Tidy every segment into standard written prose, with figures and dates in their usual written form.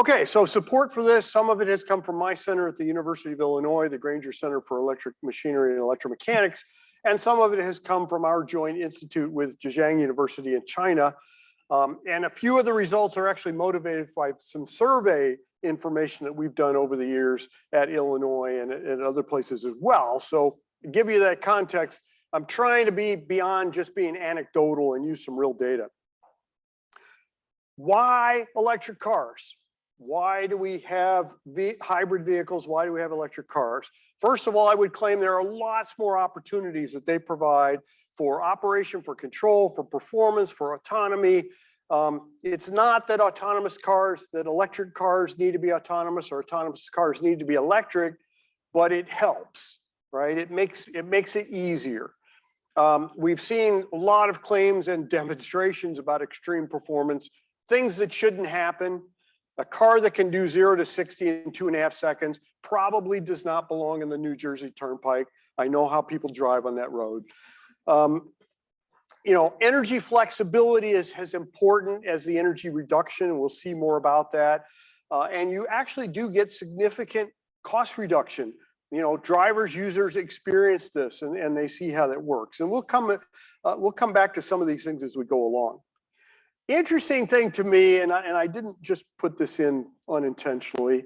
Okay, so support for this, some of it has come from my center at the University of Illinois, the Grainger Center for Electric Machinery and Electromechanics, and some of it has come from our joint institute with Zhejiang University in China. And a few of the results are actually motivated by some survey information that we've done over the years at Illinois and other places as well. So to give you that context, I'm trying to be beyond just being anecdotal and use some real data. Why electric cars? Why do we have hybrid vehicles? Why do we have electric cars? First of all, I would claim there are lots more opportunities that they provide for operation, for control, for performance, for autonomy. It's not that electric cars need to be autonomous or autonomous cars need to be electric, but it helps, right? It makes it easier. We've seen a lot of claims and demonstrations about extreme performance, things that shouldn't happen. A car that can do 0 to 60 in 2.5 seconds probably does not belong in the New Jersey Turnpike. I know how people drive on that road. You know, energy flexibility is as important as the energy reduction, and we'll see more about that. And you actually do get significant cost reduction. You know, drivers, users experience this, and they see how that works. And we'll come back to some of these things as we go along. Interesting thing to me, and I didn't just put this in unintentionally.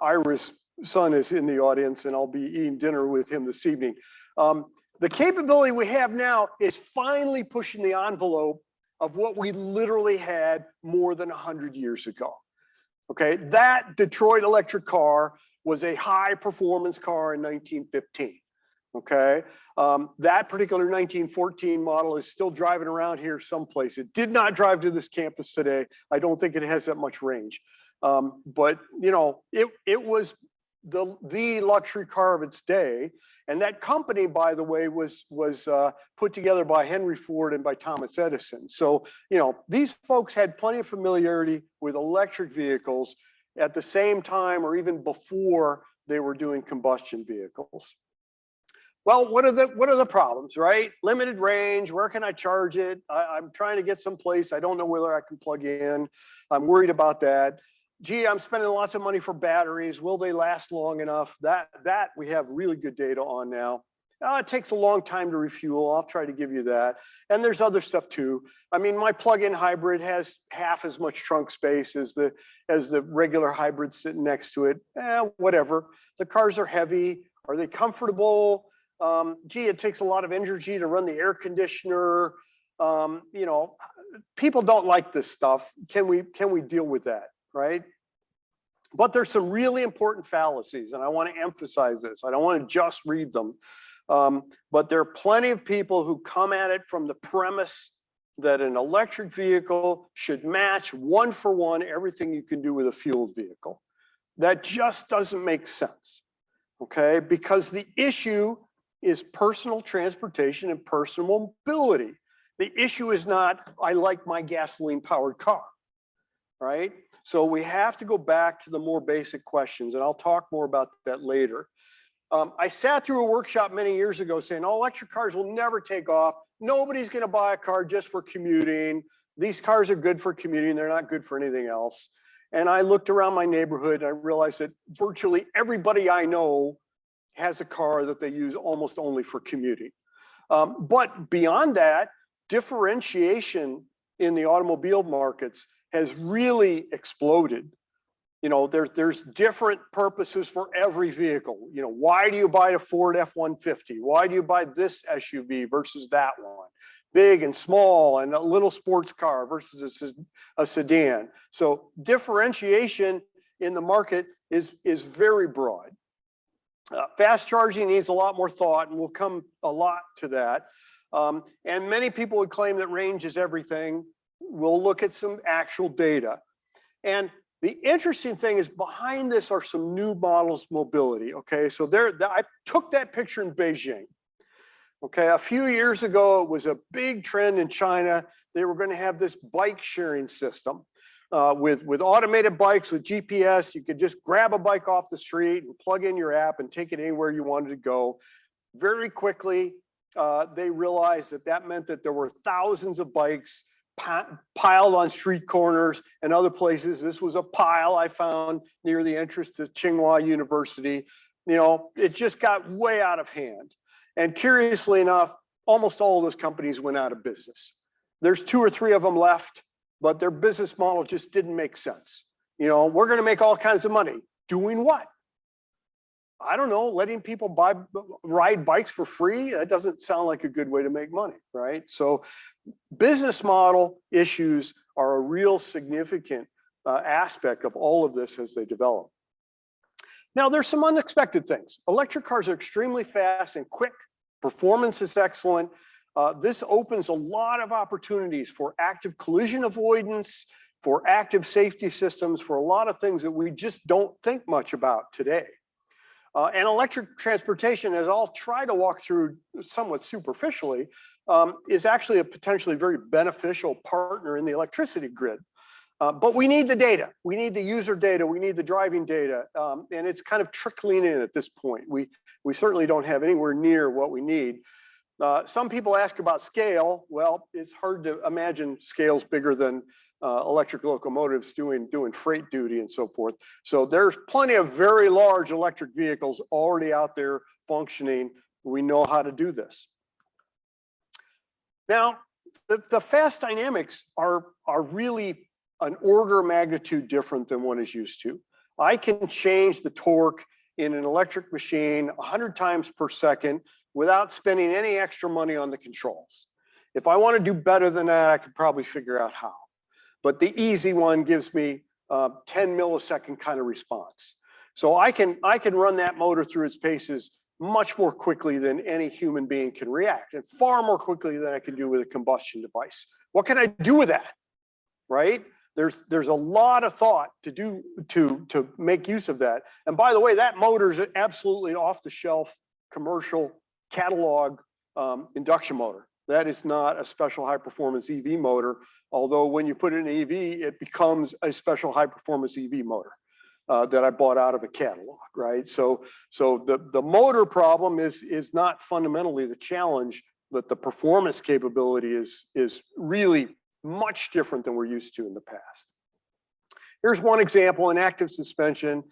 Ira's son is in the audience, and I'll be eating dinner with him this evening. The capability we have now is finally pushing the envelope of what we literally had more than 100 years ago. Okay, that Detroit electric car was a high performance car in 1915. Okay, that particular 1914 model is still driving around here someplace. It did not drive to this campus today. I don't think it has that much range. But you know, it was the luxury car of its day. And that company, by the way, was put together by Henry Ford and by Thomas Edison. So, you know, these folks had plenty of familiarity with electric vehicles at the same time or even before they were doing combustion vehicles. Well, what are the problems, right? Limited range, where can I charge it? I'm trying to get someplace, I don't know whether I can plug in. I'm worried about that. Gee, I'm spending lots of money for batteries. Will they last long enough? That we have really good data on now. It takes a long time to refuel. I'll try to give you that. And there's other stuff too. I mean, my plug-in hybrid has half as much trunk space as the regular hybrid sitting next to it. Whatever. The cars are heavy. Are they comfortable? Gee, it takes a lot of energy to run the air conditioner. You know, people don't like this stuff. Can we deal with that, right? But there's some really important fallacies, and I want to emphasize this. I don't want to just read them. But there are plenty of people who come at it from the premise that an electric vehicle should match 1-for-1 everything you can do with a fueled vehicle. That just doesn't make sense, okay? Because the issue is personal transportation and personal mobility. The issue is not, I like my gasoline-powered car, right? So we have to go back to the more basic questions, and I'll talk more about that later. I sat through a workshop many years ago saying, oh, electric cars will never take off. Nobody's going to buy a car just for commuting. These cars are good for commuting. They're not good for anything else. And I looked around my neighborhood and I realized that virtually everybody I know has a car that they use almost only for commuting. But beyond that, differentiation in the automobile markets has really exploded. You know, there's different purposes for every vehicle. You know, why do you buy a Ford F-150? Why do you buy this SUV versus that one? Big and small and a little sports car versus a sedan. So differentiation in the market is very broad. Fast charging needs a lot more thought, and we'll come a lot to that. And many people would claim that range is everything. We'll look at some actual data. And the interesting thing is behind this are some new models of mobility. Okay, so I took that picture in Beijing. Okay, a few years ago, it was a big trend in China. They were going to have this bike sharing system with automated bikes with GPS. You could just grab a bike off the street and plug in your app and take it anywhere you wanted to go. Very quickly, they realized that meant that there were thousands of bikes piled on street corners and other places. This was a pile I found near the entrance to Tsinghua University. You know, it just got way out of hand. And curiously enough, almost all of those companies went out of business. There's 2 or 3 of them left, but their business model just didn't make sense. You know, we're going to make all kinds of money. Doing what? I don't know, letting people ride bikes for free? That doesn't sound like a good way to make money, right? So business model issues are a real significant aspect of all of this as they develop. Now, there's some unexpected things. Electric cars are extremely fast and quick. Performance is excellent. This opens a lot of opportunities for active collision avoidance, for active safety systems, for a lot of things that we just don't think much about today. And electric transportation, as I'll try to walk through somewhat superficially, is actually a potentially very beneficial partner in the electricity grid. But we need the data. We need the user data. We need the driving data. And it's kind of trickling in at this point. We certainly don't have anywhere near what we need. Some people ask about scale. Well, it's hard to imagine scales bigger than electric locomotives doing freight duty and so forth. So there's plenty of very large electric vehicles already out there functioning. We know how to do this. Now, the fast dynamics are really an order of magnitude different than one is used to. I can change the torque in an electric machine 100 times per second without spending any extra money on the controls. If I want to do better than that, I could probably figure out how. But the easy one gives me 10 millisecond kind of response. So I can run that motor through its paces much more quickly than any human being can react, and far more quickly than I can do with a combustion device. What can I do with that, right? There's a lot of thought to do to make use of that. And by the way, that motor is absolutely off-the-shelf commercial catalog induction motor. That is not a special high-performance EV motor, although when you put it in an EV, it becomes a special high-performance EV motor that I bought out of a catalog, right? So the motor problem is not fundamentally the challenge, but the performance capability is really much different than we're used to in the past. Here's one example in active suspension.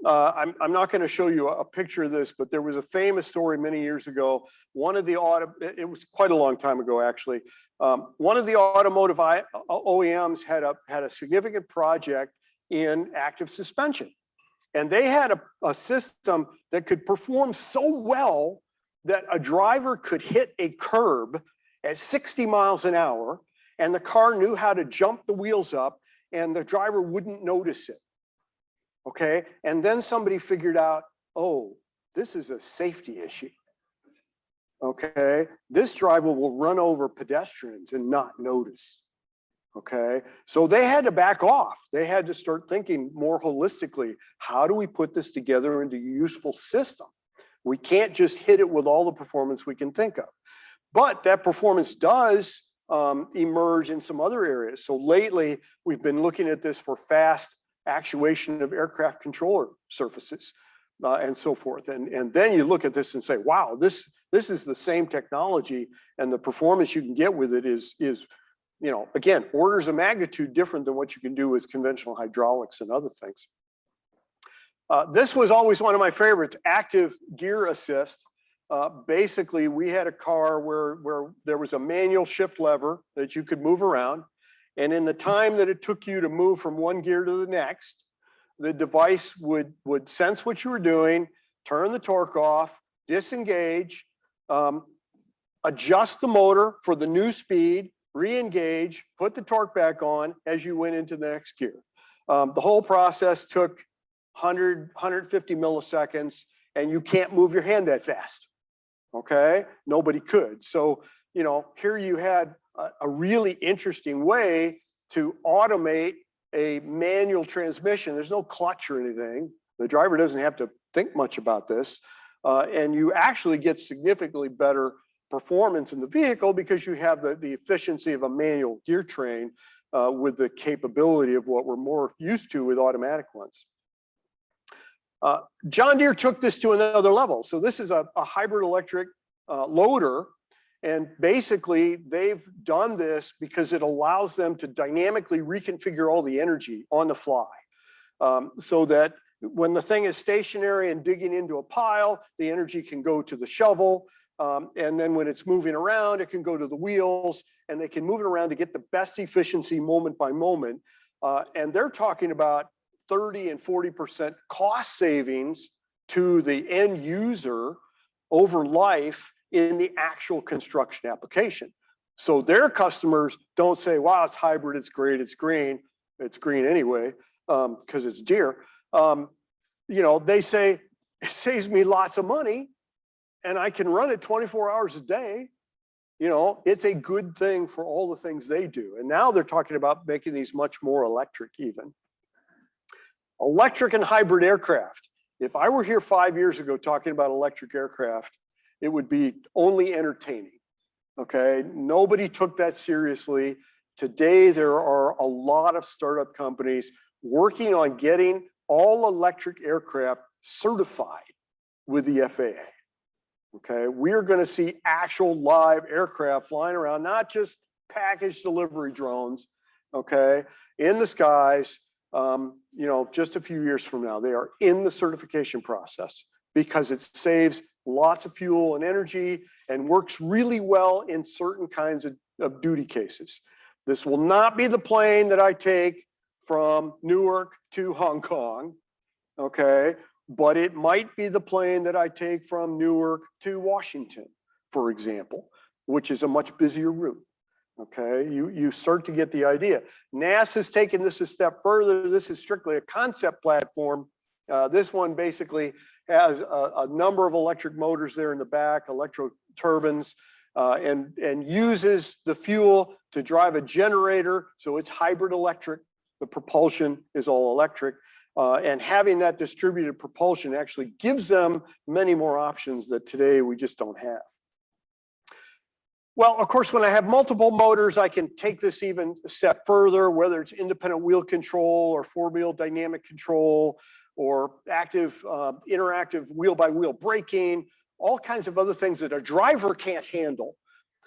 I'm not going to show you a picture of this, but there was a famous story many years ago. It was quite a long time ago, actually. One of the automotive OEMs had a significant project in active suspension. And they had a system that could perform so well that a driver could hit a curb at 60 miles an hour, and the car knew how to jump the wheels up, and the driver wouldn't notice it. Okay, and then somebody figured out, oh, this is a safety issue. Okay, this driver will run over pedestrians and not notice. Okay, so they had to back off. They had to start thinking more holistically. How do we put this together into a useful system? We can't just hit it with all the performance we can think of. But that performance does emerge in some other areas. So lately, we've been looking at this for fast actuation of aircraft controller surfaces and so forth. And then you look at this and say, wow, this is the same technology, and the performance you can get with it is you know, again, orders of magnitude different than what you can do with conventional hydraulics and other things. This was always one of my favorites, active gear assist. Basically, we had a car where there was a manual shift lever that you could move around. And in the time that it took you to move from one gear to the next, the device would sense what you were doing, turn the torque off, disengage, adjust the motor for the new speed, re-engage, put the torque back on as you went into the next gear. The whole process took 150 milliseconds, and you can't move your hand that fast. Okay, nobody could. So, you know, here you had a really interesting way to automate a manual transmission. There's no clutch or anything. The driver doesn't have to think much about this. And you actually get significantly better performance in the vehicle because you have the efficiency of a manual gear train with the capability of what we're more used to with automatic ones. John Deere took this to another level. So this is a hybrid electric loader, And basically, they've done this because it allows them to dynamically reconfigure all the energy on the fly. So that when the thing is stationary and digging into a pile, the energy can go to the shovel. And then when it's moving around, it can go to the wheels, and they can move it around to get the best efficiency moment by moment. And they're talking about 30 and 40% cost savings to the end user over life in the actual construction application. So their customers don't say, wow, it's hybrid, it's great, it's green anyway, because it's deer. They say, it saves me lots of money and I can run it 24 hours a day. It's a good thing for all the things they do. And now they're talking about making these much more electric even. Electric and hybrid aircraft. If I were here 5 years ago talking about electric aircraft, it would be only entertaining, okay? Nobody took that seriously. Today, there are a lot of startup companies working on getting all electric aircraft certified with the FAA, okay? We're gonna see actual live aircraft flying around, not just package delivery drones, okay, in the skies, just a few years from now. They are in the certification process because it saves lots of fuel and energy and works really well in certain kinds of duty cases. This will not be the plane that I take from Newark to Hong Kong, okay? But it might be the plane that I take from Newark to Washington, for example, which is a much busier route. Okay, you start to get the idea. NASA's taken this a step further. This is strictly a concept platform. This one basically has a number of electric motors there in the back, electro turbines, and uses the fuel to drive a generator. So it's hybrid electric. The propulsion is all electric. And having that distributed propulsion actually gives them many more options that today we just don't have. Well, of course, when I have multiple motors, I can take this even a step further, whether it's independent wheel control or four-wheel dynamic control or active interactive wheel-by-wheel braking, all kinds of other things that a driver can't handle.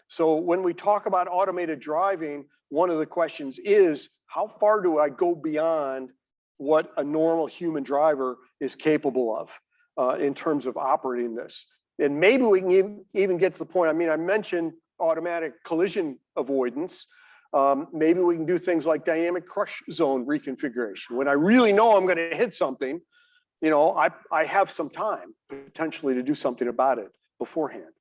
So when we talk about automated driving, one of the questions is, how far do I go beyond what a normal human driver is capable of in terms of operating this? And maybe we can even get to the point, I mentioned automatic collision avoidance. Maybe we can do things like dynamic crush zone reconfiguration. When I really know I'm going to hit something, I have some time potentially to do something about it beforehand.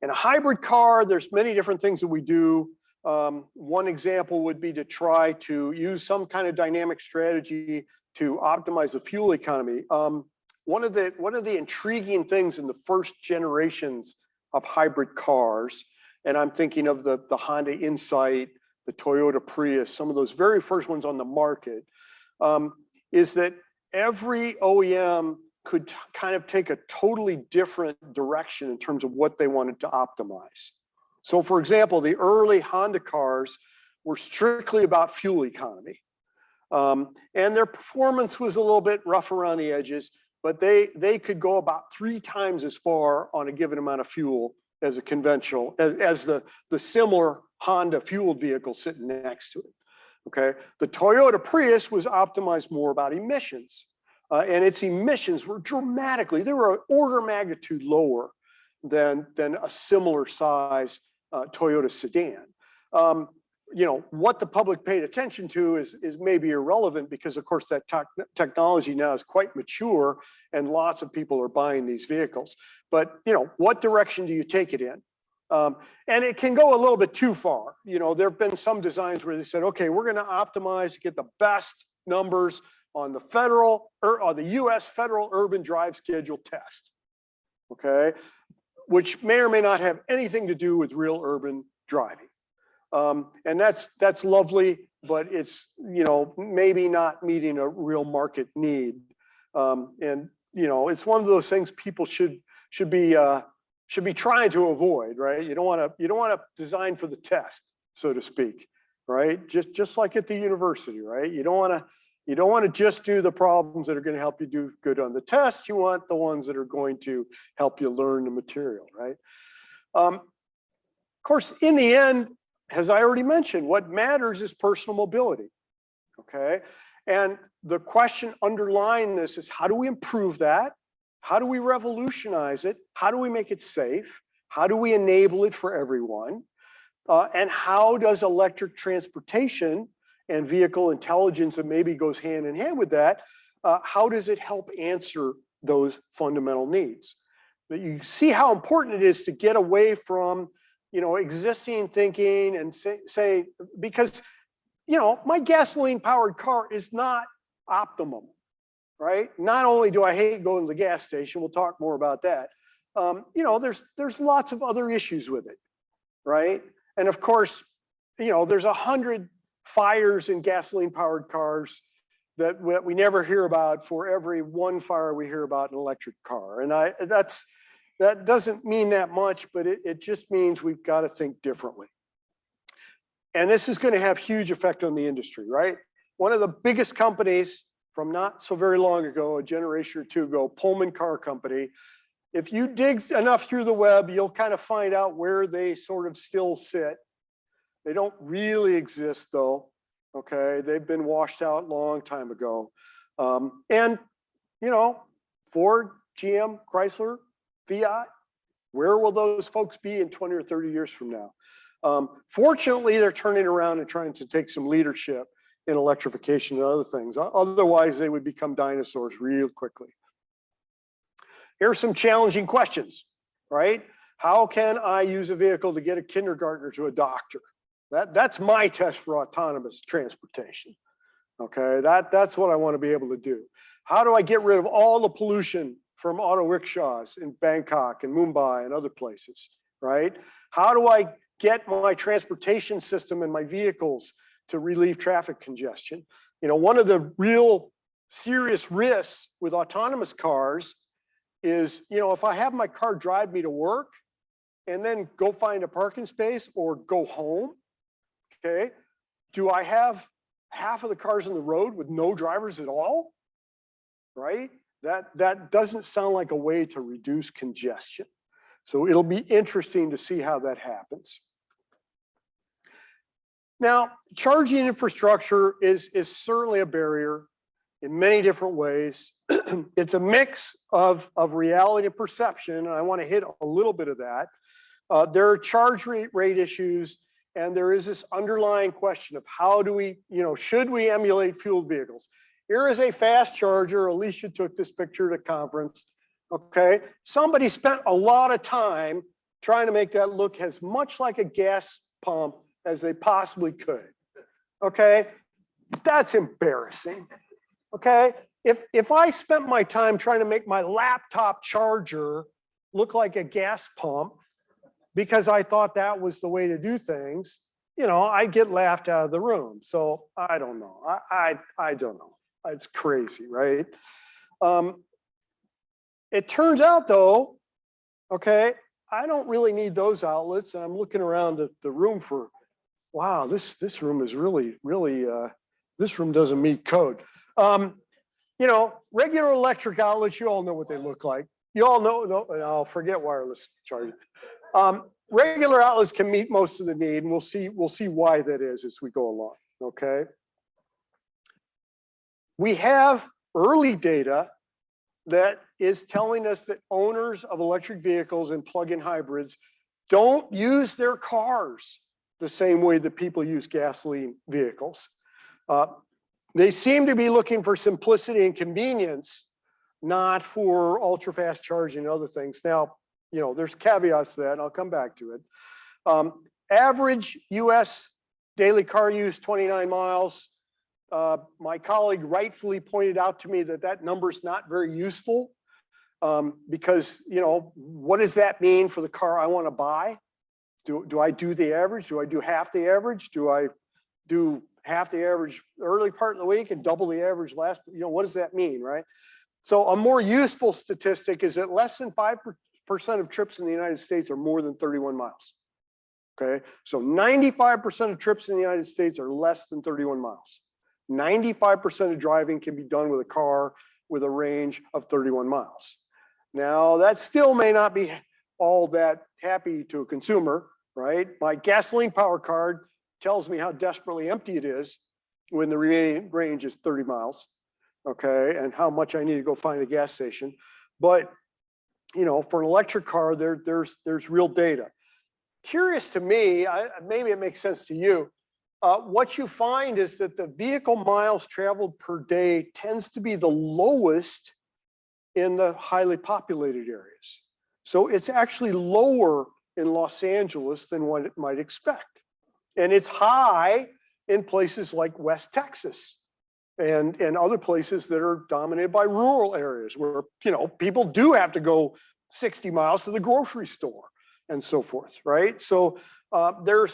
In a hybrid car, there's many different things that we do. One example would be to try to use some kind of dynamic strategy to optimize the fuel economy. One of the intriguing things in the first generations of hybrid cars, and I'm thinking of the Honda Insight, the Toyota Prius, some of those very first ones on the market, is that every OEM could kind of take a totally different direction in terms of what they wanted to optimize. So for example, the early Honda cars were strictly about fuel economy. And their performance was a little bit rough around the edges, but they could go about 3 times as far on a given amount of fuel as a conventional, as the similar Honda fueled vehicle sitting next to it, okay? The Toyota Prius was optimized more about emissions, and its emissions were they were an order of magnitude lower than a similar size Toyota sedan. What the public paid attention to is maybe irrelevant because, of course, that technology now is quite mature and lots of people are buying these vehicles. But, what direction do you take it in? And it can go a little bit too far. There have been some designs where they said, okay, we're going to optimize to get the best numbers on the the US federal urban drive schedule test, okay? Which may or may not have anything to do with real urban driving. And that's lovely, but it's, maybe not meeting a real market need. And, it's one of those things people should be trying to avoid, right? You don't want to design for the test, so to speak, right? Just like at the university, right? You don't want to just do the problems that are going to help you do good on the test. You want the ones that are going to help you learn the material, right? Of course, in the end, as I already mentioned, what matters is personal mobility, okay? And the question underlying this is, how do we improve that? How do we revolutionize it? How do we make it safe? How do we enable it for everyone? And how does electric transportation and vehicle intelligence that maybe goes hand in hand with that, how does it help answer those fundamental needs? But you see how important it is to get away from, existing thinking and say, because, my gasoline powered car is not optimum, right? Not only do I hate going to the gas station, we'll talk more about that. There's lots of other issues with it, right? And of course, there's 100 fires in gasoline powered cars that we never hear about for every one fire we hear about in an electric car. And that doesn't mean that much, but it just means we've got to think differently. And this is going to have huge effect on the industry, right? One of the biggest companies from not so very long ago, a generation or two ago, Pullman Car Company. If you dig enough through the web, you'll kind of find out where they sort of still sit. They don't really exist though, okay? They've been washed out a long time ago. And, Ford, GM, Chrysler, Fiat, where will those folks be in 20 or 30 years from now? Fortunately, they're turning around and trying to take some leadership in electrification and other things. Otherwise, they would become dinosaurs real quickly. Here are some challenging questions, right? How can I use a vehicle to get a kindergartner to a doctor? That's my test for autonomous transportation, okay? That's what I want to be able to do. How do I get rid of all the pollution from auto rickshaws in Bangkok and Mumbai and other places, right? How do I get my transportation system and my vehicles to relieve traffic congestion? One of the real serious risks with autonomous cars is, if I have my car drive me to work and then go find a parking space or go home, okay, do I have half of the cars on the road with no drivers at all, right? That doesn't sound like a way to reduce congestion. So it'll be interesting to see how that happens. Now, charging infrastructure is certainly a barrier in many different ways. It's a mix of reality and perception, and I want to hit a little bit of that. There are charge rate issues, and there is this underlying question of how do we, should we emulate fueled vehicles? Here is a fast charger. Alicia took this picture at a conference, okay? Somebody spent a lot of time trying to make that look as much like a gas pump as they possibly could, okay? That's embarrassing, okay? If I spent my time trying to make my laptop charger look like a gas pump because I thought that was the way to do things, I'd get laughed out of the room. So I don't know, I don't know. It's crazy, right? It turns out though, okay, I don't really need those outlets. And I'm looking around the room for, wow, this room is really, this room doesn't meet code. Regular electric outlets, you all know what they look like. You all know, I'll forget wireless charging. Regular outlets can meet most of the need, and we'll see why that is as we go along, okay? We have early data that is telling us that owners of electric vehicles and plug-in hybrids don't use their cars the same way that people use gasoline vehicles. They seem to be looking for simplicity and convenience, not for ultra-fast charging and other things. Now, there's caveats to that, and I'll come back to it. Average US daily car use, 29 miles. My colleague rightfully pointed out to me that number is not very useful because, what does that mean for the car I want to buy? Do I do the average? Do I do half the average? Do I do half the average early part of the week and double the average last? What does that mean, right? So a more useful statistic is that less than 5% of trips in the United States are more than 31 miles. Okay, so 95% of trips in the United States are less than 31 miles. 95% of driving can be done with a car with a range of 31 miles. Now, that still may not be all that happy to a consumer, right? My gasoline power card tells me how desperately empty it is when the remaining range is 30 miles, okay, and how much I need to go find a gas station. But you know, for an electric car, there's real data. Curious to me, maybe it makes sense to you. What you find is that the vehicle miles traveled per day tends to be the lowest in the highly populated areas. So it's actually lower in Los Angeles than what it might expect. And it's high in places like West Texas and other places that are dominated by rural areas where, you know, people do have to go 60 miles to the grocery store and so forth, right? So there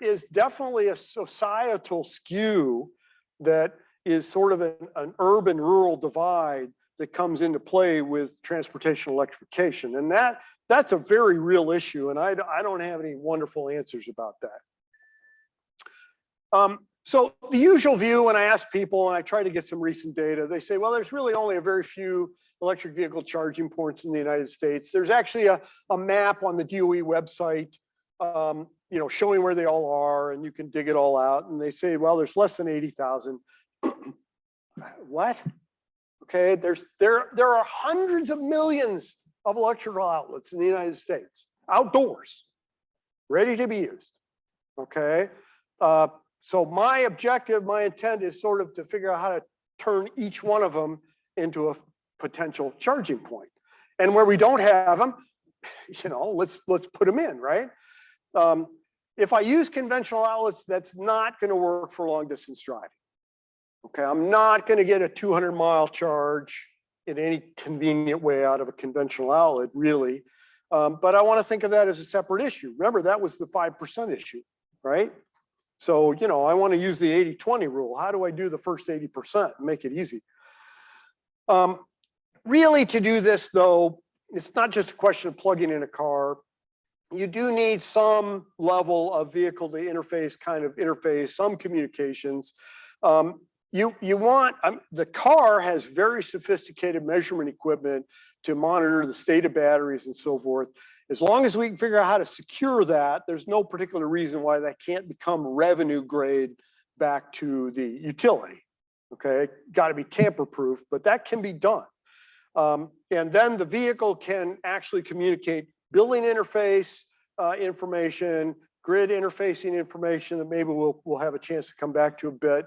is definitely a societal skew that is sort of an urban-rural divide that comes into play with transportation electrification. And that's a very real issue, and I don't have any wonderful answers about that. So the usual view when I ask people, and I try to get some recent data, they say, well, there's really only a very few electric vehicle charging ports in the United States. There's actually a map on the DOE website, you know, showing where they all are, and you can dig it all out. And they say, well, there's less than 80,000. What? Okay, there are hundreds of millions of electrical outlets in the United States, outdoors, ready to be used. Okay. So my objective, my intent is sort of to figure out how to turn each one of them into a potential charging point. And where we don't have them, you know, let's put them in, right? If I use conventional outlets, that's not going to work for long distance driving. Okay, I'm not going to get a 200-mile charge in any convenient way out of a conventional outlet, really. But I want to think of that as a separate issue. Remember, that was the 5% issue, right? So, you know, I want to use the 80-20 rule. How do I do the first 80% and make it easy? Really, to do this, though, it's not just a question of plugging in a car. You do need some level of vehicle to interface kind of interface, some communications. You want, the car has very sophisticated measurement equipment to monitor the state of batteries and so forth. As long as we can figure out how to secure that, there's no particular reason why that can't become revenue grade back to the utility. Okay, got to be tamper proof, but that can be done. And then the vehicle can actually communicate billing interface information, grid interfacing information that maybe we'll have a chance to come back to a bit.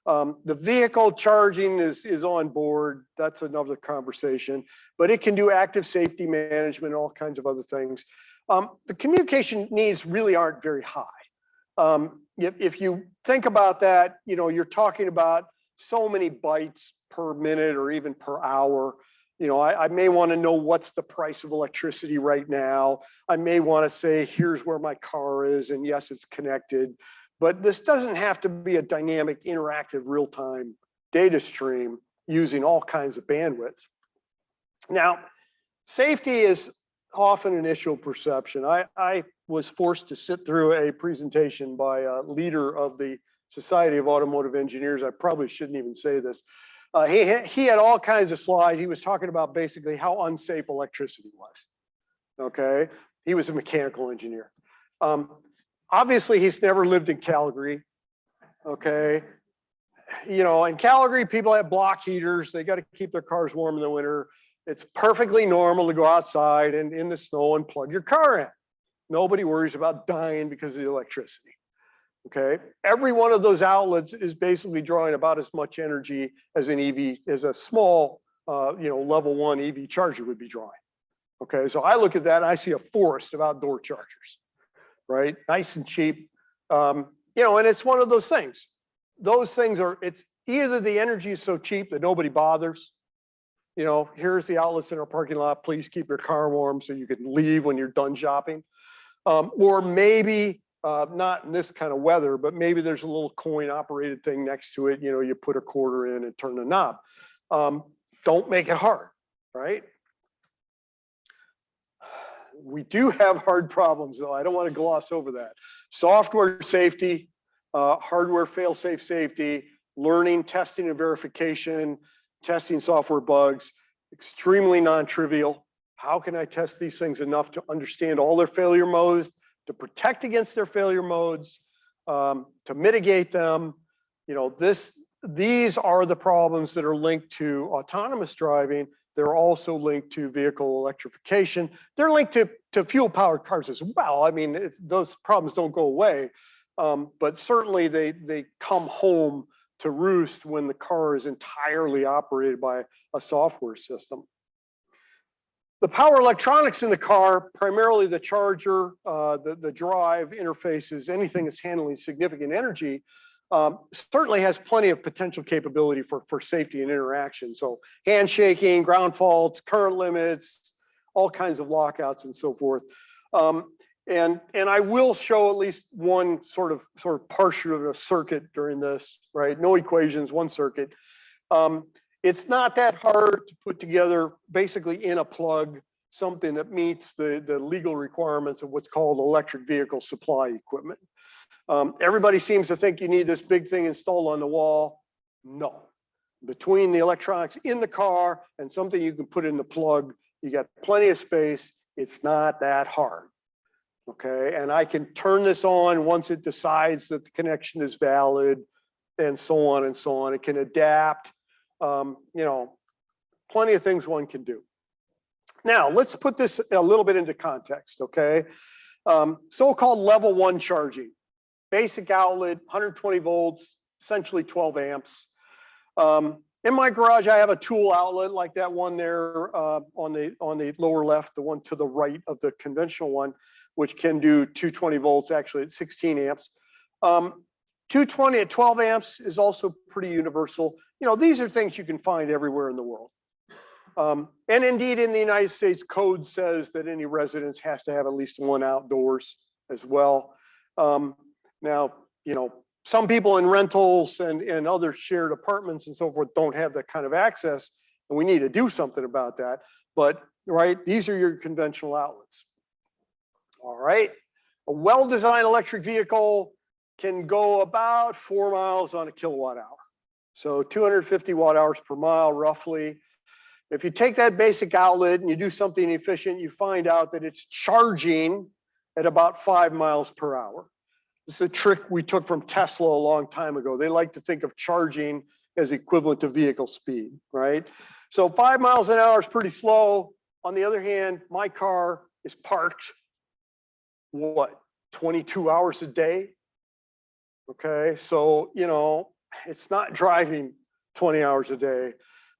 The vehicle charging is on board. That's another conversation, but it can do active safety management and all kinds of other things. The communication needs really aren't very high. If you think about that, you know, you're talking about so many bytes per minute or even per hour. You know, I may want to know what's the price of electricity right now. I may want to say, here's where my car is, and yes, it's connected. But this doesn't have to be a dynamic, interactive, real-time data stream using all kinds of bandwidth. Now, safety is often an issue of perception. I was forced to sit through a presentation by a leader of the Society of Automotive Engineers. I probably shouldn't even say this. He had all kinds of slides. He was talking about basically how unsafe electricity was. Okay, he was a mechanical engineer. Obviously, he's never lived in Calgary. Okay, you know, in Calgary, people have block heaters. They got to keep their cars warm in the winter. It's perfectly normal to go outside and in the snow and plug your car in. Nobody worries about dying because of the electricity. Okay, every one of those outlets is basically drawing about as much energy as an EV, as a small, you know, level 1 EV charger would be drawing. Okay, so I look at that and I see a forest of outdoor chargers, right? Nice and cheap, you know, and it's one of those things. Those things are, it's either the energy is so cheap that nobody bothers. You know, here's the outlets in our parking lot. Please keep your car warm so you can leave when you're done shopping. Or maybe, not in this kind of weather, but maybe there's a little coin operated thing next to it. You know, you put a quarter in and turn the knob. Don't make it hard, right? We do have hard problems though. I don't want to gloss over that. Software safety, hardware fail-safe safety, learning, testing and verification, testing software bugs, extremely non-trivial. How can I test these things enough to understand all their failure modes, to protect against their failure modes, to mitigate them? You know, these are the problems that are linked to autonomous driving. They're also linked to vehicle electrification. They're linked to fuel-powered cars as well. I mean, those problems don't go away, but certainly they come home to roost when the car is entirely operated by a software system. The power electronics in the car, primarily the charger, the drive interfaces, anything that's handling significant energy, certainly has plenty of potential capability for safety and interaction. So handshaking, ground faults, current limits, all kinds of lockouts and so forth. And I will show at least one sort of partial of a circuit during this, right? No equations, one circuit. It's not that hard to put together, basically in a plug, something that meets the legal requirements of what's called electric vehicle supply equipment. Everybody seems to think you need this big thing installed on the wall. No. Between the electronics in the car and something you can put in the plug, you got plenty of space. It's not that hard. Okay, and I can turn this on once it decides that the connection is valid, and so on and so on. It can adapt. You know, plenty of things one can do. Now, let's put this a little bit into context, okay? So-called level 1 charging. Basic outlet, 120 volts, essentially 12 amps. In my garage, I have a tool outlet like that one there on the lower left, the one to the right of the conventional one, which can do 220 volts, actually at 16 amps. 220 at 12 amps is also pretty universal. You know, these are things you can find everywhere in the world. And indeed, in the United States, code says that any residence has to have at least one outdoors as well. Now, you know, some people in rentals and other shared apartments and so forth don't have that kind of access, and we need to do something about that. But, right, these are your conventional outlets. All right, a well-designed electric vehicle can go about 4 miles on a kilowatt hour. So 250 watt hours per mile, roughly. If you take that basic outlet and you do something efficient, you find out that it's charging at about 5 miles per hour. This is a trick we took from Tesla a long time ago. They like to think of charging as equivalent to vehicle speed, right? So 5 miles an hour is pretty slow. On the other hand, my car is parked, what, 22 hours a day? Okay, so, you know, it's not driving 20 hours a day.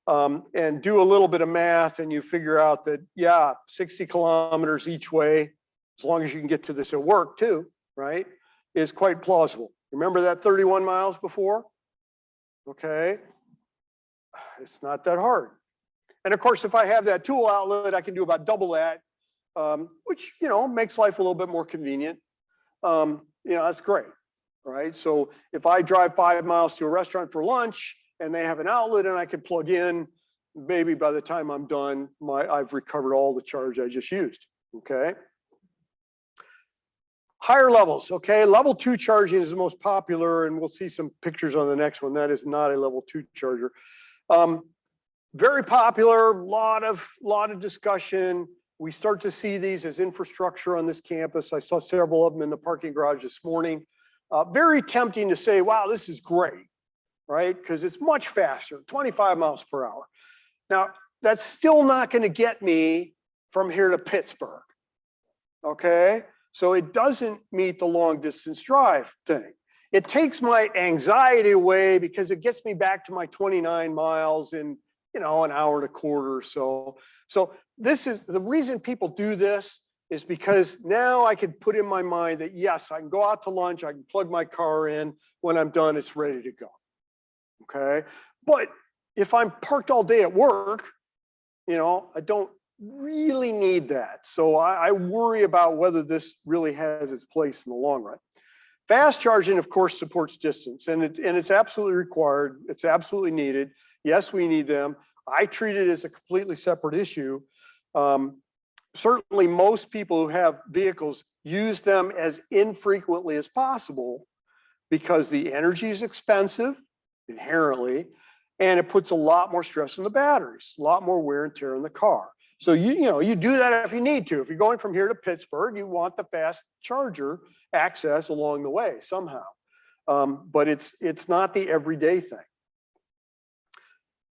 And do a little bit of math and you figure out that, yeah, 60 kilometers each way, as long as you can get to this at work too, right, is quite plausible. Remember that 31 miles before? Okay, it's not that hard. And of course, if I have that tool outlet, I can do about double that, which, you know, makes life a little bit more convenient. You know, that's great, right? So if I drive 5 miles to a restaurant for lunch and they have an outlet and I can plug in, maybe by the time I'm done, I've recovered all the charge I just used, okay? Higher levels, okay? Level 2 charging is the most popular, and we'll see some pictures on the next one. That is not a level 2 charger. Very popular, lot of discussion. We start to see these as infrastructure on this campus. I saw several of them in the parking garage this morning. Very tempting to say, wow, this is great, right? Because it's much faster, 25 miles per hour. Now, that's still not going to get me from here to Pittsburgh, okay? So it doesn't meet the long distance drive thing. It takes my anxiety away because it gets me back to my 29 miles in, you know, an hour and a quarter or so. So this is the reason people do this, is because now I can put in my mind that, yes, I can go out to lunch, I can plug my car in. When I'm done, it's ready to go, okay? But if I'm parked all day at work, you know, I don't really need that. So I worry about whether this really has its place in the long run. Fast charging, of course, supports distance, and it's absolutely required. It's absolutely needed. Yes, we need them. I treat it as a completely separate issue. Certainly, most people who have vehicles use them as infrequently as possible because the energy is expensive inherently, and it puts a lot more stress on the batteries, a lot more wear and tear in the car. So you do that if you need to. If you're going from here to Pittsburgh, you want the fast charger access along the way somehow. But it's not the everyday thing.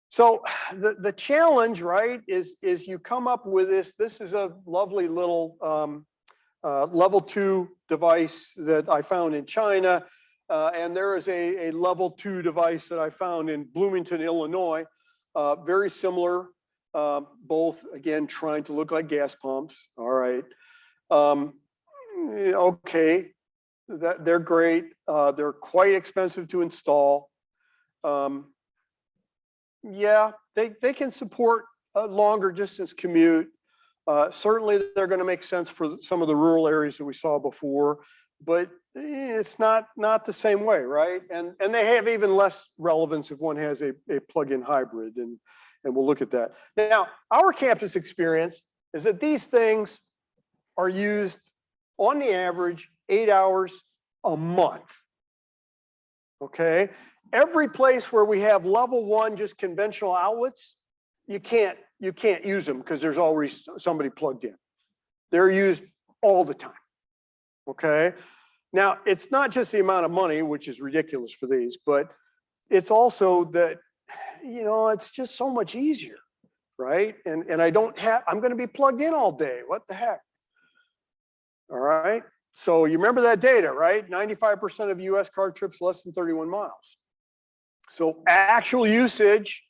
So the challenge, right, is you come up with this. This is a lovely little level 2 device that I found in China. And there is a level 2 device that I found in Bloomington, Illinois. Very similar, both, again, trying to look like gas pumps. All right. Okay, they're great. They're quite expensive to install. Yeah, they can support a longer distance commute. Certainly, they're going to make sense for some of the rural areas that we saw before, but it's not the same way, right? And they have even less relevance if one has a plug-in hybrid, and we'll look at that. Now, our campus experience is that these things are used on the average 8 hours a month. Okay, every place where we have level 1 just conventional outlets, you can't use them because there's already somebody plugged in. They're used all the time. Okay, now it's not just the amount of money, which is ridiculous for these, but it's also that it's just so much easier, right? And I'm going to be plugged in all day. What the heck? All right. So you remember that data, right? 95% of US car trips less than 31 miles. So actual usage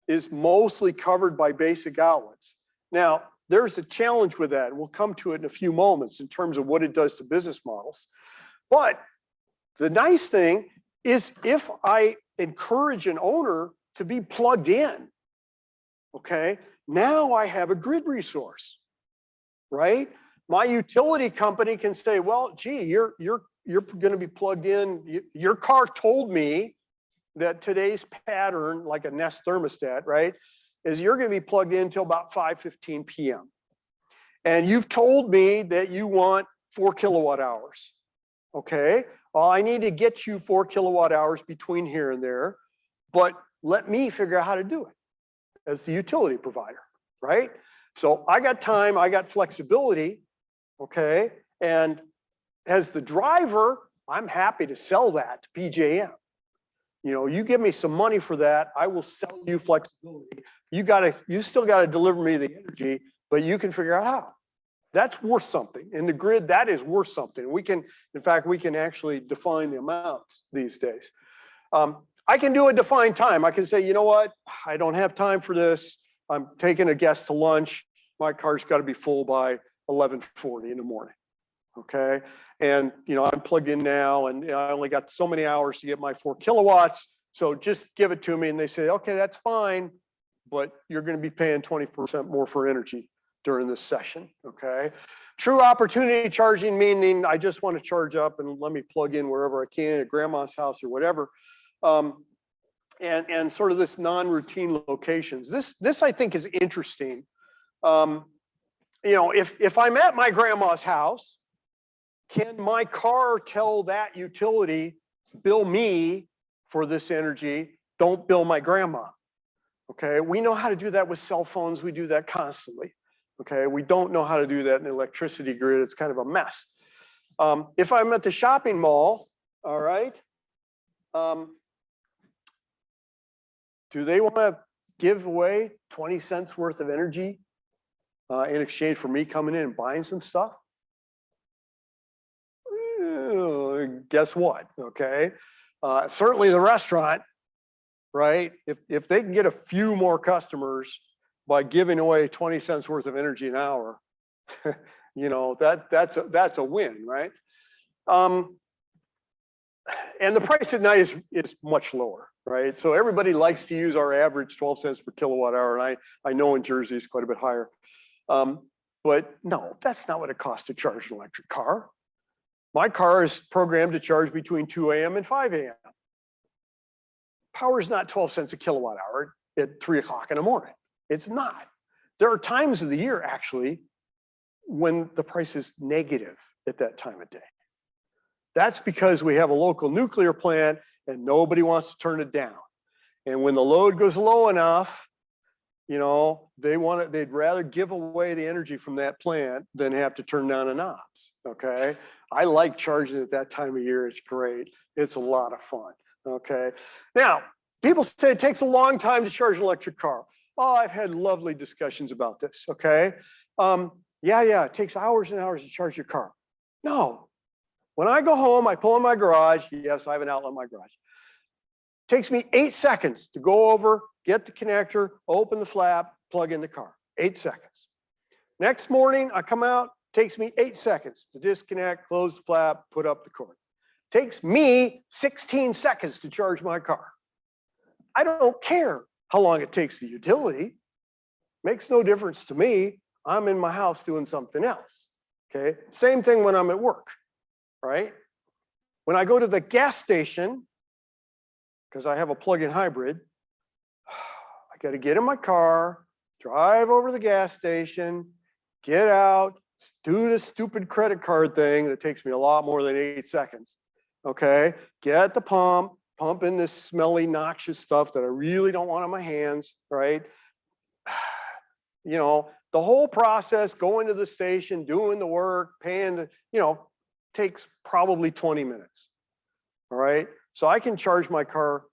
is mostly covered by basic outlets. Now, there's a challenge with that. We'll come to it in a few moments in terms of what it does to business models. But the nice thing is if I encourage an owner to be plugged in, okay, now I have a grid resource, right? My utility company can say, well, gee, you're going to be plugged in. Your car told me that today's pattern, like a Nest thermostat, right, is you're going to be plugged in until about 5:15 p.m. And you've told me that you want 4 kilowatt hours. Okay, well, I need to get you 4 kilowatt hours between here and there, but let me figure out how to do it as the utility provider, right? So I got time, I got flexibility, okay? And as the driver, I'm happy to sell that to PJM. You give me some money for that, I will sell you flexibility. You still got to deliver me the energy, but you can figure out how. That's worth something. In the grid, that is worth something. In fact, we can actually define the amounts these days. I can do a defined time. I can say, you know what? I don't have time for this. I'm taking a guest to lunch. My car's got to be full by 11:40 in the morning. Okay. And, I'm plugged in now and I only got so many hours to get my 4 kilowatts. So just give it to me. And they say, okay, that's fine, but you're going to be paying 20% more for energy during this session. Okay. True opportunity charging, meaning I just want to charge up and let me plug in wherever I can at grandma's house or whatever. And sort of this non-routine locations. This I think is interesting. If I'm at my grandma's house, can my car tell that utility, bill me for this energy, don't bill my grandma? Okay, we know how to do that with cell phones. We do that constantly. Okay, we don't know how to do that in the electricity grid. It's kind of a mess. If I'm at the shopping mall, all right, do they want to give away 20 cents worth of energy in exchange for me coming in and buying some stuff? Guess what? Okay. Certainly the restaurant, right? If they can get a few more customers by giving away 20 cents worth of energy an hour, that's a win, right? And the price at night is much lower, right? So everybody likes to use our average 12 cents per kilowatt hour, and I know in Jersey it's quite a bit higher. But no, that's not what it costs to charge an electric car. My car is programmed to charge between 2 a.m. and 5 a.m. Power is not 12 cents a kilowatt hour at 3 o'clock in the morning. It's not. There are times of the year, actually, when the price is negative at that time of day. That's because we have a local nuclear plant and nobody wants to turn it down. And when the load goes low enough, You know, they'd rather give away the energy from that plant than have to turn down the knobs. Okay. I like charging at that time of year. It's great. It's a lot of fun. Okay. Now, people say it takes a long time to charge an electric car. Oh, I've had lovely discussions about this. Okay. Yeah, it takes hours and hours to charge your car. No. When I go home, I pull in my garage. Yes, I have an outlet in my garage. It takes me 8 seconds to go over, get the connector, open the flap, plug in the car. 8 seconds. Next morning, I come out, takes me 8 seconds to disconnect, close the flap, put up the cord. Takes me 16 seconds to charge my car. I don't care how long it takes the utility. Makes no difference to me. I'm in my house doing something else. Okay. Same thing when I'm at work, right? When I go to the gas station, because I have a plug-in hybrid, I got to get in my car, drive over to the gas station, get out, do this stupid credit card thing that takes me a lot more than 8 seconds. Okay, get the pump in this smelly, noxious stuff that I really don't want on my hands, right? You know, the whole process, going to the station, doing the work, paying the, takes probably 20 minutes. All right. So I can charge my car,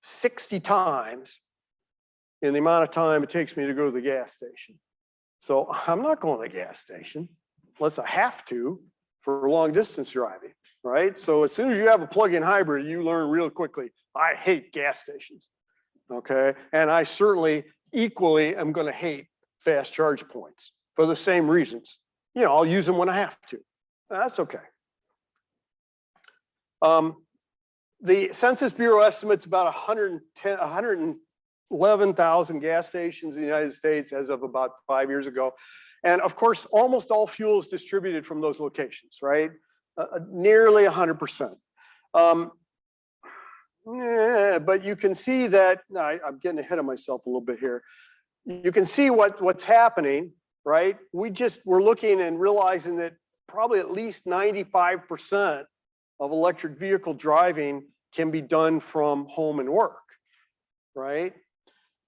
60 times in the amount of time it takes me to go to the gas station. So I'm not going to the gas station unless I have to for long distance driving, right? So as soon as you have a plug-in hybrid, you learn real quickly, I hate gas stations, okay? And I certainly equally am going to hate fast charge points for the same reasons. I'll use them when I have to. That's okay. The Census Bureau estimates about 111,000 gas stations in the United States as of about 5 years ago. And of course, almost all fuel is distributed from those locations, right? Nearly 100%. But you can see that, I'm getting ahead of myself a little bit here. You can see what's happening, right? We're looking and realizing that probably at least 95% of electric vehicle driving can be done from home and work, right?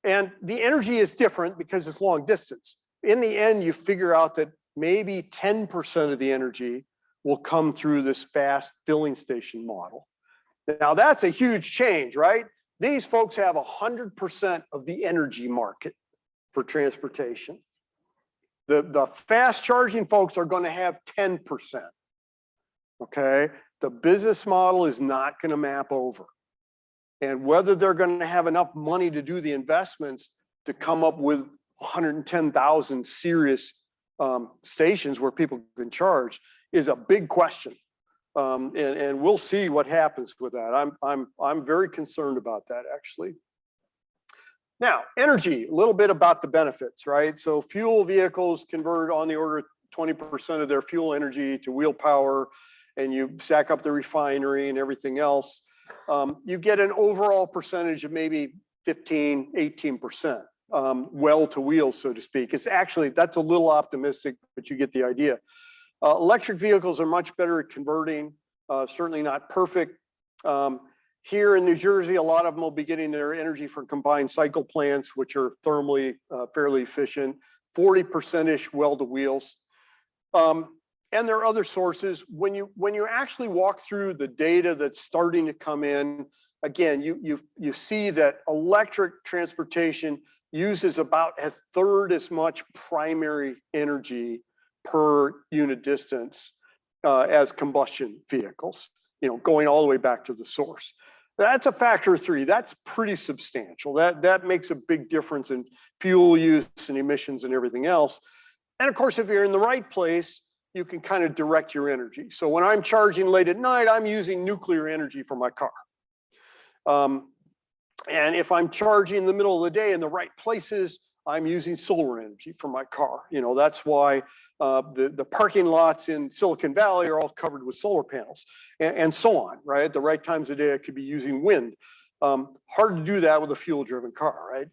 And the energy is different because it's long distance. In the end, you figure out that maybe 10% of the energy will come through this fast filling station model. Now that's a huge change, right? These folks have 100% of the energy market for transportation. The fast charging folks are going to have 10%, okay? The business model is not going to map over. And whether they're going to have enough money to do the investments to come up with 110,000 serious stations where people can charge is a big question. And we'll see what happens with that. I'm very concerned about that, actually. Now, energy, a little bit about the benefits, right? So fuel vehicles convert on the order of 20% of their fuel energy to wheel power, and you stack up the refinery and everything else. You get an overall percentage of maybe 15, 18%, well to wheel, so to speak. It's actually, that's a little optimistic, but you get the idea. Electric vehicles are much better at converting, certainly not perfect. Here in New Jersey, a lot of them will be getting their energy from combined cycle plants, which are thermally fairly efficient, 40%-ish well to wheels. And there are other sources. When you actually walk through the data that's starting to come in, again, you see that electric transportation uses about a third as much primary energy per unit distance as combustion vehicles, going all the way back to the source. That's a factor of 3. That's pretty substantial. That makes a big difference in fuel use and emissions and everything else. And of course, if you're in the right place, you can kind of direct your energy. So when I'm charging late at night, I'm using nuclear energy for my car. And if I'm charging in the middle of the day in the right places, I'm using solar energy for my car. That's why the parking lots in Silicon Valley are all covered with solar panels and so on, right? At the right times of day, I could be using wind. Hard to do that with a fuel-driven car, right?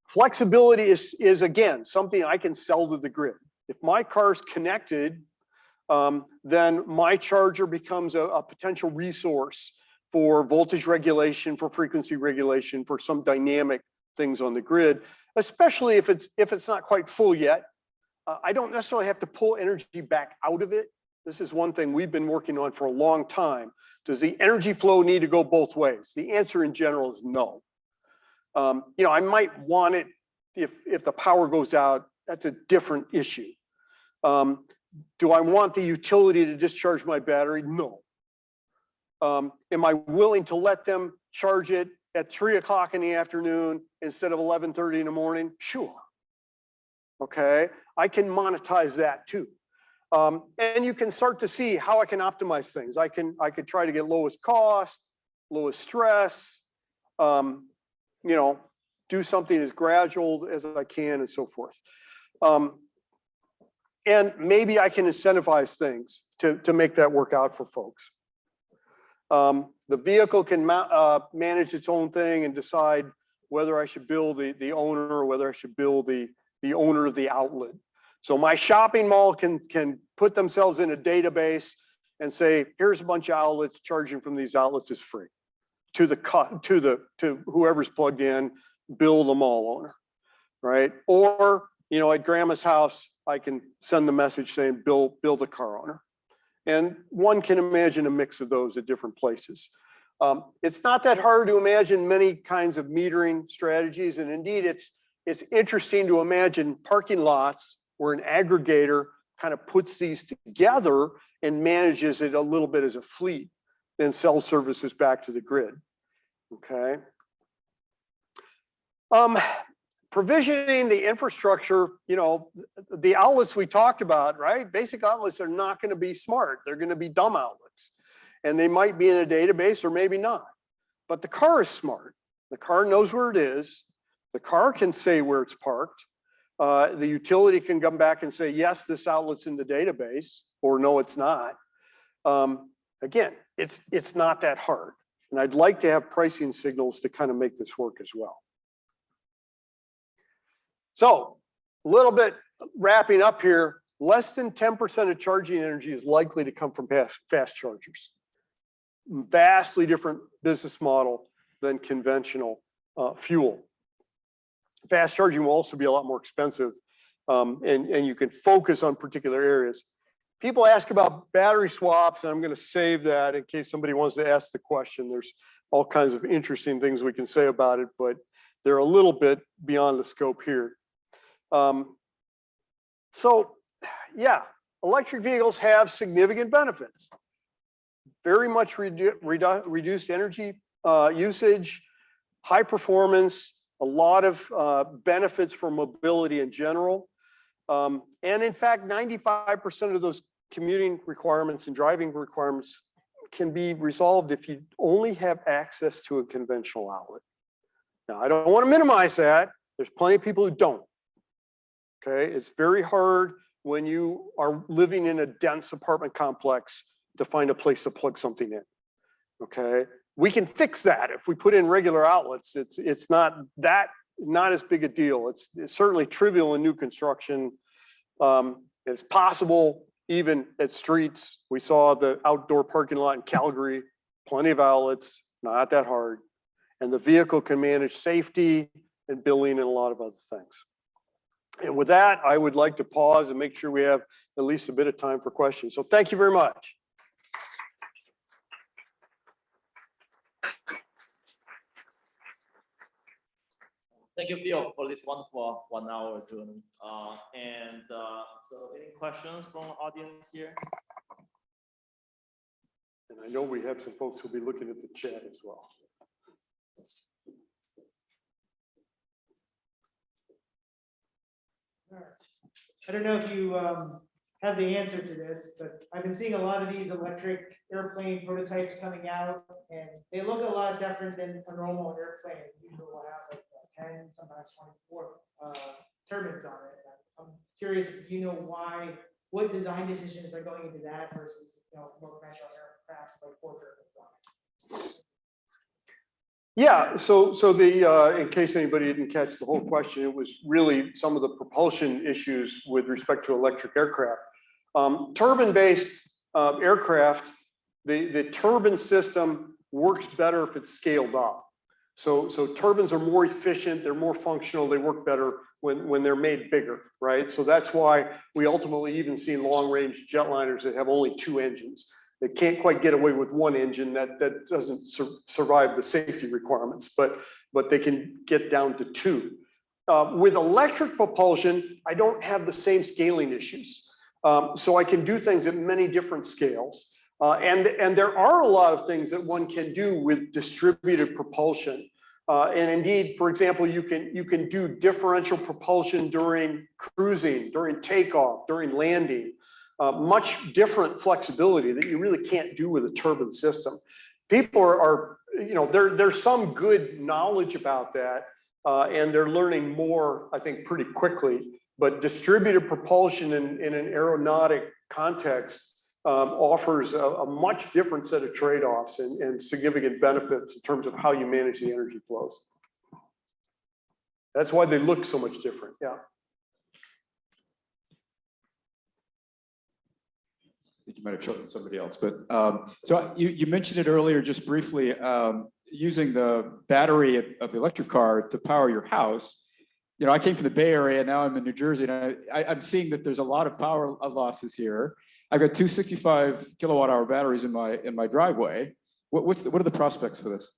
Flexibility is again, something I can sell to the grid. If my car's connected, then my charger becomes a potential resource for voltage regulation, for frequency regulation, for some dynamic things on the grid, especially if it's not quite full yet. I don't necessarily have to pull energy back out of it. This is one thing we've been working on for a long time. Does the energy flow need to go both ways? The answer in general is no. You know, I might want it if the power goes out. That's a different issue. Do I want the utility to discharge my battery? No. Am I willing to let them charge it at 3 o'clock in the afternoon instead of 11:30 in the morning? Sure. Okay, I can monetize that too. And you can start to see how I can optimize things. I could try to get lowest cost, lowest stress, you know, do something as gradual as I can and so forth. And maybe I can incentivize things to make that work out for folks. The vehicle can manage its own thing and decide whether I should bill the owner or whether I should bill the owner of the outlet. So my shopping mall can put themselves in a database and say, here's a bunch of outlets, charging from these outlets is free to whoever's plugged in, bill the mall owner, right? Or, you know, at grandma's house, I can send the message saying bill the car owner. And one can imagine a mix of those at different places. It's not that hard to imagine many kinds of metering strategies. And indeed, it's interesting to imagine parking lots where an aggregator kind of puts these together and manages it a little bit as a fleet, then sells services back to the grid. Okay. Provisioning the infrastructure, you know, the outlets we talked about, right? Basic outlets are not going to be smart. They're going to be dumb outlets. And they might be in a database or maybe not. But the car is smart. The car knows where it is. The car can say where it's parked. The utility can come back and say, yes, this outlet's in the database, or no, it's not. Again, it's not that hard. And I'd like to have pricing signals to kind of make this work as well. So a little bit wrapping up here, less than 10% of charging energy is likely to come from fast chargers. Vastly different business model than conventional fuel. Fast charging will also be a lot more expensive, and you can focus on particular areas. People ask about battery swaps, and I'm going to save that in case somebody wants to ask the question. There's all kinds of interesting things we can say about it, but they're a little bit beyond the scope here. So yeah, electric vehicles have significant benefits. Very much reduced energy usage, high performance, a lot of benefits for mobility in general. And in fact, 95% of those commuting requirements and driving requirements can be resolved if you only have access to a conventional outlet. Now, I don't want to minimize that. There's plenty of people who don't. Okay, it's very hard when you are living in a dense apartment complex to find a place to plug something in. Okay, we can fix that if we put in regular outlets. It's not as big a deal. It's certainly trivial in new construction. It's possible even at streets. We saw the outdoor parking lot in Calgary, plenty of outlets, not that hard. And the vehicle can manage safety and billing and a lot of other things. And with that, I would like to pause and make sure we have at least a bit of time for questions. So thank you very much. Thank you, Bill, for this wonderful 1 hour journey. So any questions from the audience here? And I know we have some folks who'll be looking at the chat as well. All right. I don't know if you have the answer to this, but I've been seeing a lot of these electric airplane prototypes coming out, and they look a lot different than a normal airplane. Usually will have like 10, sometimes 24 turbines on it. I'm curious if you know what design decisions are going into that versus more conventional aircraft like 4 turbines on it. Yeah, so the in case anybody didn't catch the whole question, it was really some of the propulsion issues with respect to electric aircraft. Turbine-based aircraft, the turbine system works better if it's scaled up. So turbines are more efficient, they're more functional, they work better when they're made bigger, right? So that's why we ultimately even see long-range jetliners that have only 2 engines. They can't quite get away with 1 engine that doesn't survive the safety requirements, but they can get down to 2. With electric propulsion, I don't have the same scaling issues. So I can do things at many different scales. And there are a lot of things that one can do with distributed propulsion. And indeed, for example, you can do differential propulsion during cruising, during takeoff, during landing. Much different flexibility that you really can't do with a turbine system. People are there's some good knowledge about that, and they're learning more, I think, pretty quickly. But distributed propulsion in an aeronautic context offers a much different set of trade-offs and significant benefits in terms of how you manage the energy flows. That's why they look so much different, yeah. I think you might have chosen somebody else, but so you mentioned it earlier just briefly, using the battery of the electric car to power your house. You know, I came from the Bay Area, now I'm in New Jersey, and I'm seeing that there's a lot of power losses here. I've got 2 65 kilowatt hour batteries in my driveway. What are the prospects for this?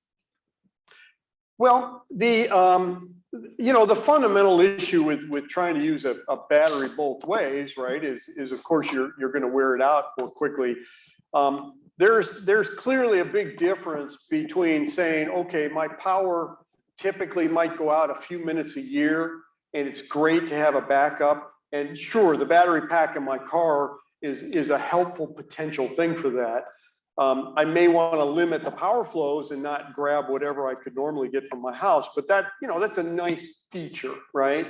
Well, the fundamental issue with trying to use a battery both ways, right, is of course you're going to wear it out more quickly. There's clearly a big difference between saying, okay, my power typically might go out a few minutes a year, and it's great to have a backup. And sure, the battery pack in my car is a helpful potential thing for that. I may want to limit the power flows and not grab whatever I could normally get from my house, but that's a nice feature, right?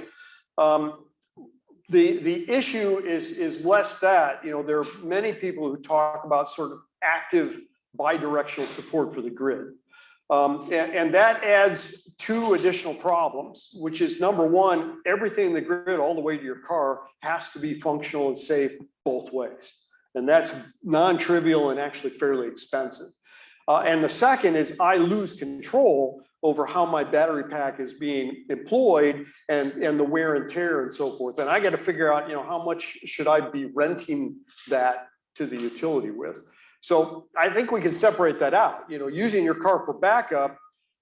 The issue is less that, there are many people who talk about sort of active bidirectional support for the grid. And that adds 2 additional problems, which is number 1, everything in the grid all the way to your car has to be functional and safe both ways. And that's non-trivial and actually fairly expensive. And the second is I lose control over how my battery pack is being employed and the wear and tear and so forth. And I got to figure out, how much should I be renting that to the utility with. So I think we can separate that out. Using your car for backup,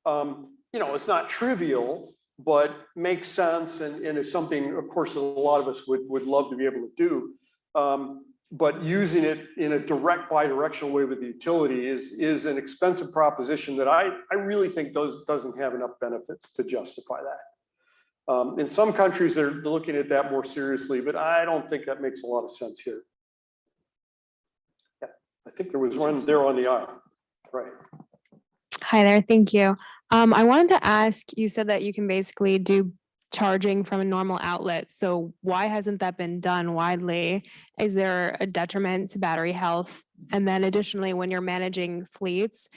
it's not trivial, but makes sense and is something, of course, that a lot of us would love to be able to do. But using it in a direct bidirectional way with the utility is an expensive proposition that I really think doesn't have enough benefits to justify that. In some countries, they're looking at that more seriously, but I don't think that makes a lot of sense here. Yeah, I think there was one there on the aisle, right? Hi there, thank you. I wanted to ask, you said that you can basically do charging from a normal outlet. So why hasn't that been done widely? Is there a detriment to battery health? And then additionally, when you're managing fleets,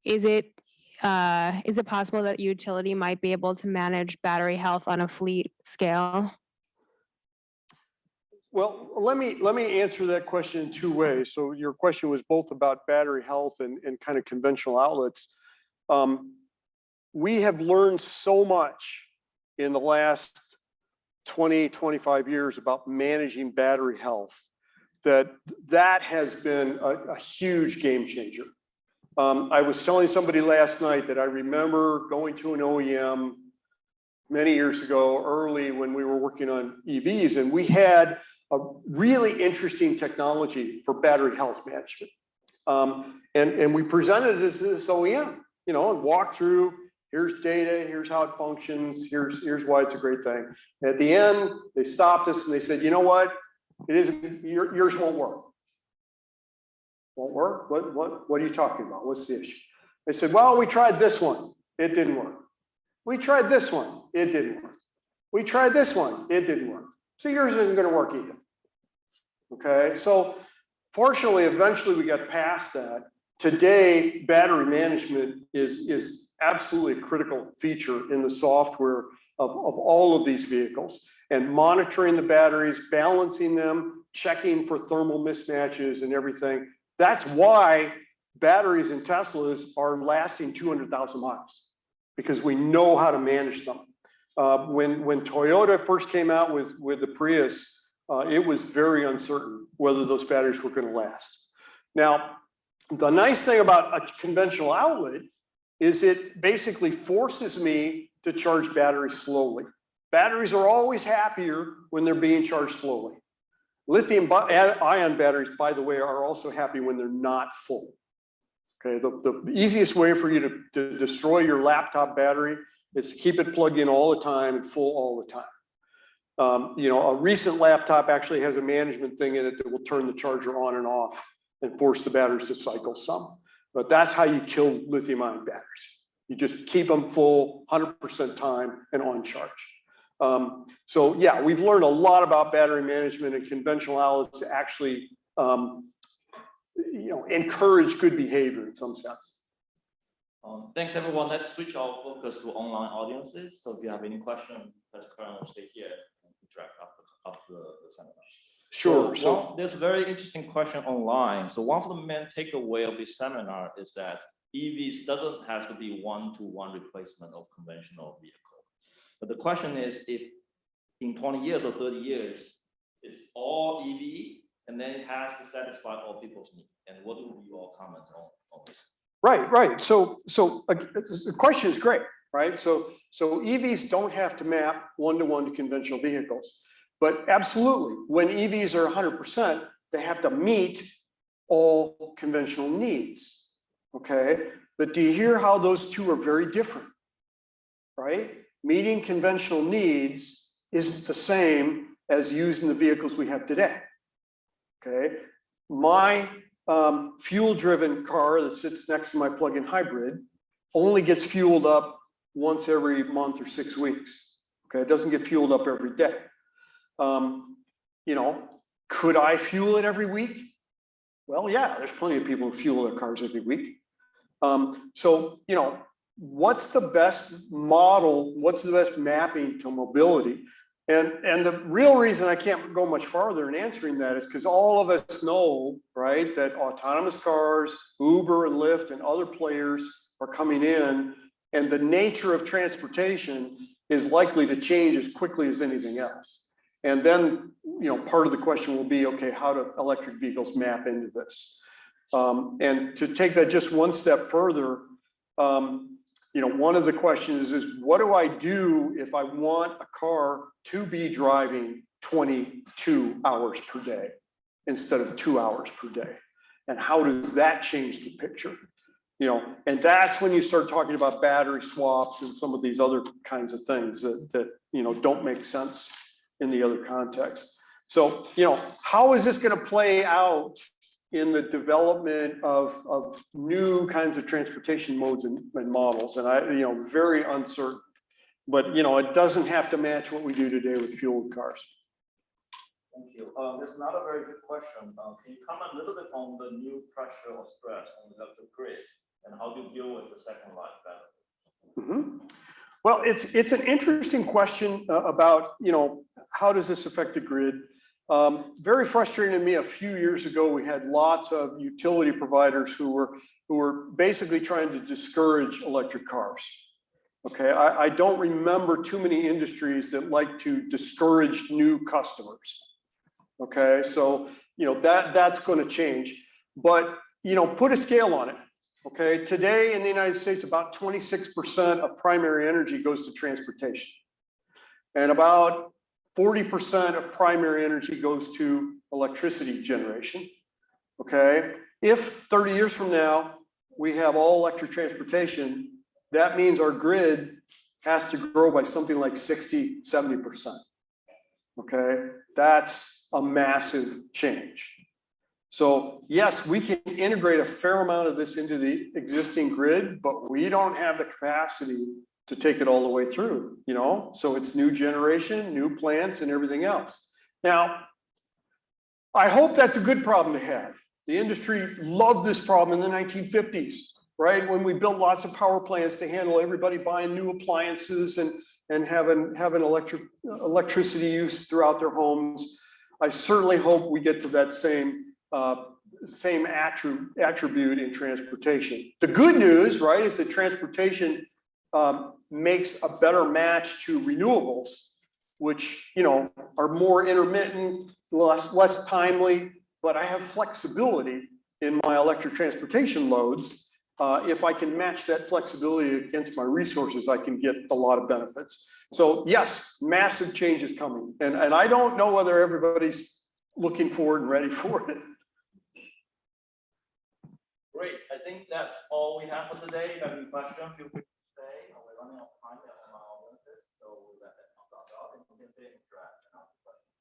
is it possible that utility might be able to manage battery health on a fleet scale? Well, let me answer that question in 2 ways. So your question was both about battery health and kind of conventional outlets. We have learned so much in the last 20, 25 years about managing battery health that has been a huge game changer. I was telling somebody last night that I remember going to an OEM many years ago, early when we were working on EVs, and we had a really interesting technology for battery health management. And we presented it to this OEM, and walked through, here's data, here's how it functions, here's why it's a great thing. And at the end, they stopped us and they said, you know what? It isn't, yours won't work. Won't work? What are you talking about? What's the issue? They said, well, we tried this one. It didn't work. We tried this one. It didn't work. We tried this one. It didn't work. So yours isn't going to work either. Okay. So fortunately, eventually we got past that. Today, battery management is absolutely a critical feature in the software of all of these vehicles, and monitoring the batteries, balancing them, checking for thermal mismatches and everything. That's why batteries in Teslas are lasting 200,000 miles. because we know how to manage them. When Toyota first came out with the Prius, it was very uncertain whether those batteries were going to last. Now, the nice thing about a conventional outlet is it basically forces me to charge batteries slowly. Batteries are always happier when they're being charged slowly. Lithium-ion batteries, by the way, are also happy when they're not full. Okay, the easiest way for you to destroy your laptop battery is to keep it plugged in all the time and full all the time. You know, a recent laptop actually has a management thing in it that will turn the charger on and off and force the batteries to cycle some. But that's how you kill lithium-ion batteries. You just keep them full 100% time and on charge. So yeah, we've learned a lot about battery management, and conventional outlets actually you know, encourage good behavior in some sense. Thanks everyone. Let's switch our focus to online audiences. So if you have any questions, Krein will stay here and interact after the seminar. Sure. So there's a very interesting question online. So one of the main takeaway of this seminar is that EVs doesn't have to be one-to-one replacement of conventional vehicle. But the question is, if in 20 years or 30 years, it's all EV, and then it has to satisfy all people's needs. And what would be your comment on this? Right. So the question is great, right? So EVs don't have to map one-to-one to conventional vehicles, but absolutely, when EVs are 100%, they have to meet all conventional needs. Okay, but do you hear how those two are very different? Right? Meeting conventional needs isn't the same as using the vehicles we have today. Okay, my fuel-driven car that sits next to my plug-in hybrid only gets fueled up once every month or 6 weeks. Okay, it doesn't get fueled up every day. You know, could I fuel it every week? Well, yeah, there's plenty of people who fuel their cars every week. So, you know, what's the best model? What's the best mapping to mobility? And the real reason I can't go much farther in answering that is because all of us know, right, that autonomous cars, Uber and Lyft and other players are coming in, and the nature of transportation is likely to change as quickly as anything else. And then, you know, part of the question will be, okay, how do electric vehicles map into this? And to take that just one step further, you know, one of the questions is what do I do if I want a car to be driving 22 hours per day instead of 2 hours per day? And how does that change the picture? You know, and that's when you start talking about battery swaps and some of these other kinds of things that you know, don't make sense in the other context. So, you know, how is this going to play out in the development of new kinds of transportation modes and models? And you know, very uncertain, but you know, it doesn't have to match what we do today with fueled cars. Thank you. There's another very good question. Can you comment a little bit on the new pressure or stress on the electric grid and how do you deal with the second life battery? Mm-hmm. Well, it's an interesting question about, you know, how does this affect the grid? Very frustrating to me. A few years ago, we had lots of utility providers who were basically trying to discourage electric cars. Okay, I don't remember too many industries that like to discourage new customers. Okay, so you know that's going to change, but you know, put a scale on it. Okay, today in the United States, about 26% of primary energy goes to transportation, and about 40% of primary energy goes to electricity generation. Okay, if 30 years from now we have all electric transportation, that means our grid has to grow by something like 60–70%. Okay, that's a massive change. So yes, we can integrate a fair amount of this into the existing grid, but we don't have the capacity to take it all the way through, you know? So it's new generation, new plants and everything else. Now, I hope that's a good problem to have. The industry loved this problem in the 1950s, right? When we built lots of power plants to handle everybody buying new appliances and having electricity use throughout their homes. I certainly hope we get to that same attribute in transportation. The good news, right, is that transportation makes a better match to renewables, which, you know, are more intermittent, less timely, but I have flexibility in my electric transportation loads. If I can match that flexibility against my resources, I can get a lot of benefits. So yes, massive change is coming. And I don't know whether everybody's looking forward and ready for it. Great, I think that's all we have for today. If you have any questions, feel free to stay. We're running out of time on our audiences, so we'll let that come out and you can stay and interact and ask questions.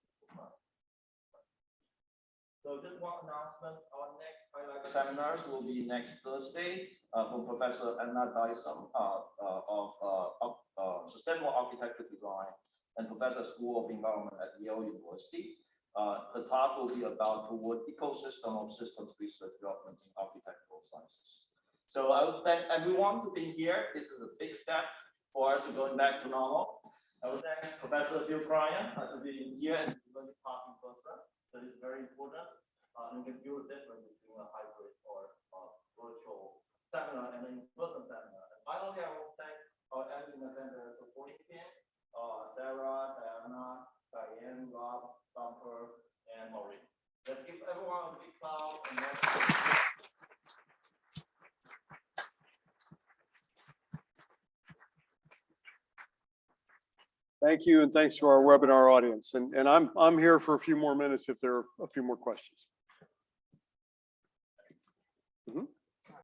So just one announcement, our next highlight seminars will be next Thursday from Professor Anna Dyson of Sustainable Architecture Design and Professor School of Environment at Yale University. The talk will be about toward ecosystem of systems research development in architectural sciences. So I would thank everyone for being here. This is a big step for us to going back to normal. I would thank Professor Phil Krein for being here and going to talk in person. That is very important. You can feel the difference between a hybrid or virtual seminar and an in-person seminar. And finally, I will thank our Andlinger Center supporting team, Sarah, Diana, Diane, Rob, Thumper, and Maureen. Let's give everyone a big clap. Thank you, and thanks to our webinar audience. And I'm here for a few more minutes if there are a few more questions.